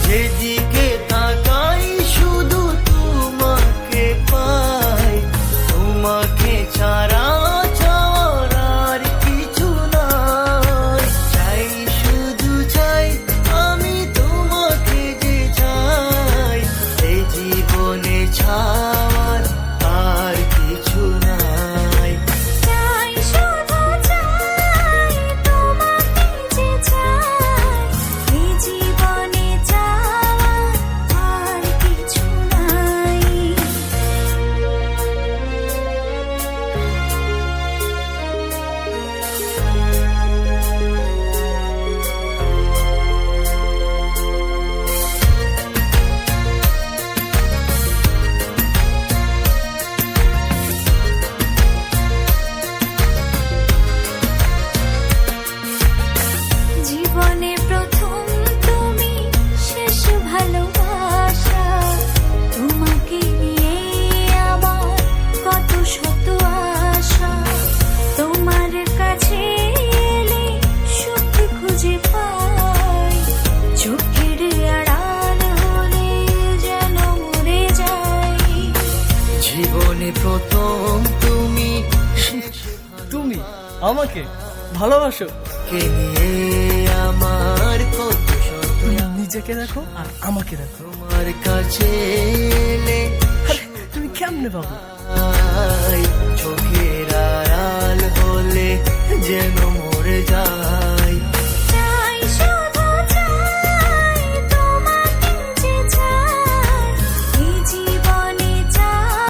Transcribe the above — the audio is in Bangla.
যেদিকে তাকাই শুধু তোমাকে পাই, তোমাকে ছাড়া চাওয়ার আর কিছু নাই। চাই শুধু চাই আমি তোমাকে যে চাই, এই জীবনে ছাওয়ার আর কিছু নাই। চাই শুধু চাই তোমাকে যে চাই, এই জীবনে চাওয়ার আর কিছু নাই। জীবনে প্রথম তুমি, শেষ ভালোবাসা, তোমাকে নিয়ে আমার কত শত আশা। তোমার কাছে এলে সুখ খুঁজে পাই, চোখের আড়াল হলে যেন মরে যাই। জীবনে প্রথম তুমি, তুমি আমাকে ভালোবাসো? কে নিয়ে আমার কত শত তুমি নিজেকে দেখো আর আমাকে দেখো। তোমার কাছে এলে তুমি কেমনে পাবো? চোখে